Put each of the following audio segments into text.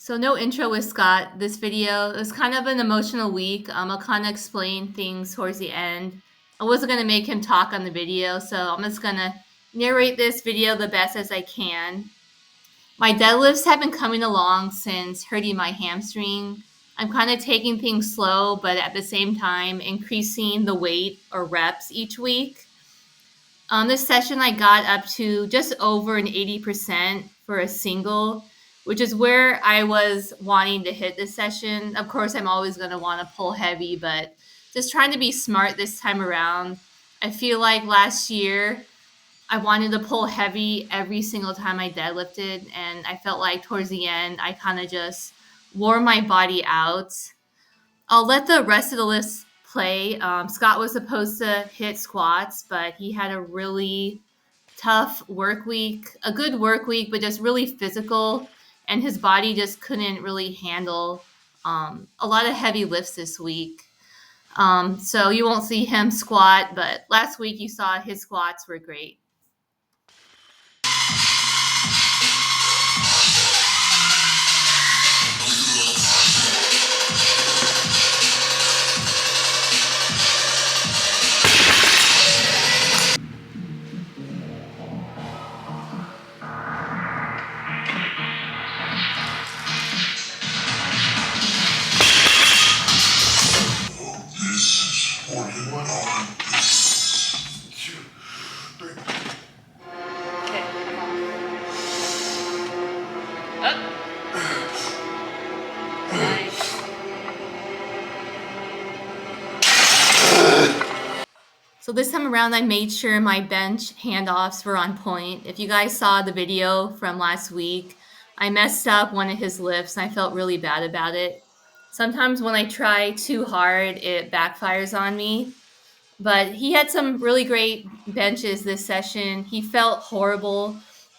So no intro with Scott this video. It was kind of an emotional week. I'll kind of explain things towards the end. I wasn't going to make him talk on the video, so I'm just going to narrate this video the best as I can. My deadlifts have been coming along since hurting my hamstring. I'm kind of taking things slow, but at the same time increasing the weight or reps each week. On this session, I got up to just over an 80% for a single, which is where I was wanting to hit this session. Of course, I'm always going to want to pull heavy, but just trying to be smart this time around. I feel like last year I wanted to pull heavy every single time I deadlifted, and I felt like towards the end, I kind of just wore my body out. I'll let the rest of the list play. Scott was supposed to hit squats, but he had a really tough work week, a good work week, but just really physical. And his body just couldn't really handle a lot of heavy lifts this week. So you won't see him squat, but last week you saw his squats were great. So this time around, I made sure my bench handoffs were on point. If you guys saw the video from last week, I messed up one of his lifts and I felt really bad about it. Sometimes when I try too hard, it backfires on me. But he had some really great benches this session. He felt horrible.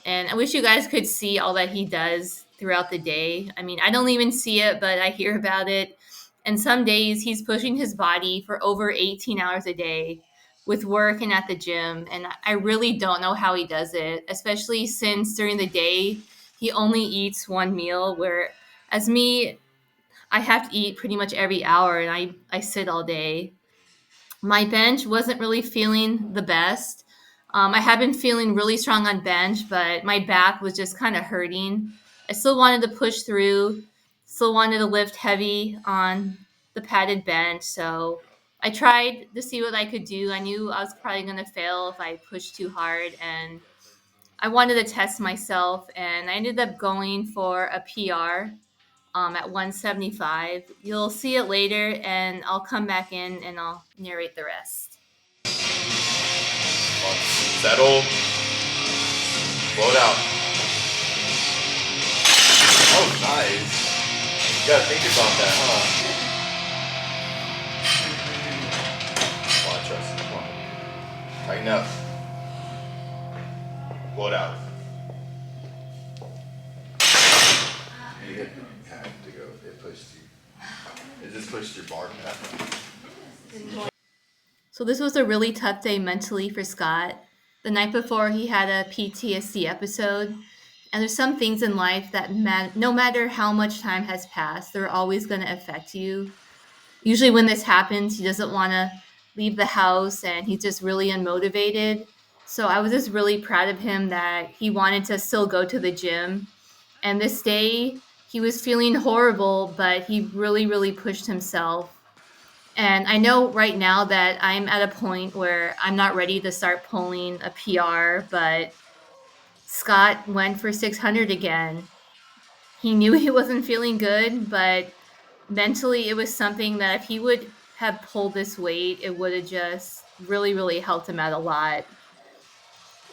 And I wish you guys could see all that he does throughout the day. I mean, I don't even see it, but I hear about it. And some days he's pushing his body for over 18 hours a day with work and at the gym. And I really don't know how he does it, especially since during the day he only eats one meal, where as me, I have to eat pretty much every hour and I sit all day. My bench wasn't really feeling the best. I have been feeling really strong on bench, but my back was just kind of hurting. I still wanted to push through, still wanted to lift heavy on the padded bench. So I tried to see what I could do. I knew I was probably going to fail if I pushed too hard, and I wanted to test myself, and I ended up going for a PR at 175. You'll see it later, and I'll come back in and I'll narrate the rest. Settle. Blow it out. Oh, nice. You gotta think about that, huh? Come on, trust. Come on. Tighten up. Blow it out. You hit to go. It pushed you. It just pushed your bar back. So this was a really tough day mentally for Scott. The night before, he had a PTSD episode. And there's some things in life that no matter how much time has passed, they're always going to affect you. Usually when this happens, he doesn't want to leave the house and he's just really unmotivated. So I was just really proud of him that he wanted to still go to the gym. And this day, he was feeling horrible, but he really, really pushed himself. And I know right now that I'm at a point where I'm not ready to start pulling a PR, but Scott went for 600 again. He knew he wasn't feeling good, but mentally it was something that if he would have pulled this weight, it would have just really, really helped him out a lot.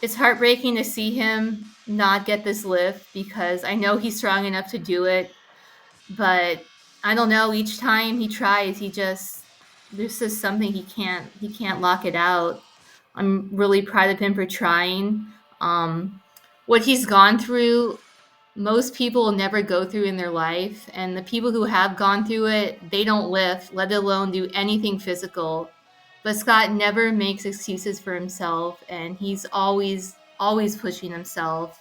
It's heartbreaking to see him not get this lift because I know he's strong enough to do it, but I don't know, each time he tries, there's just something he can't lock it out. I'm really proud of him for trying. What he's gone through, most people will never go through in their life, and the people who have gone through it, they don't lift, let alone do anything physical. But Scott never makes excuses for himself, and he's always pushing himself.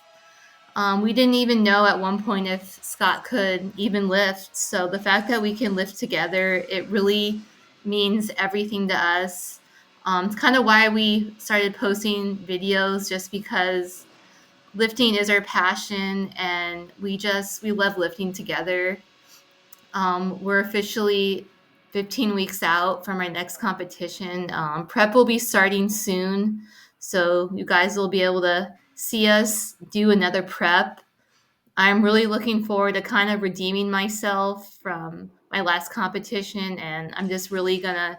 We didn't even know at one point if Scott could even lift. So the fact that we can lift together, it really means everything to us. It's kind of why we started posting videos, just because lifting is our passion, and we love lifting together. We're officially 15 weeks out from our next competition. Prep will be starting soon, so you guys will be able to see us do another prep. I'm really looking forward to kind of redeeming myself from my last competition, and I'm just really gonna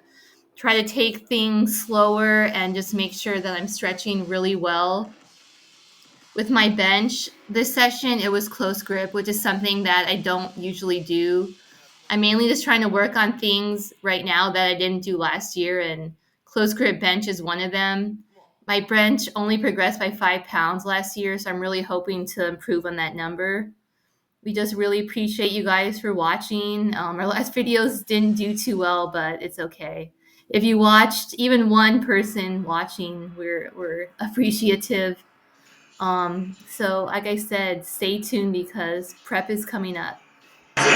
try to take things slower and just make sure that I'm stretching really well. With my bench this session, it was close grip, which is something that I don't usually do. I'm mainly just trying to work on things right now that I didn't do last year, and close grip bench is one of them. My bench only progressed by 5 pounds last year, so I'm really hoping to improve on that number. We just really appreciate you guys for watching. Our last videos didn't do too well, but it's okay. If you watched, even one person watching, we're appreciative. So like I said, stay tuned because prep is coming up. Yeah.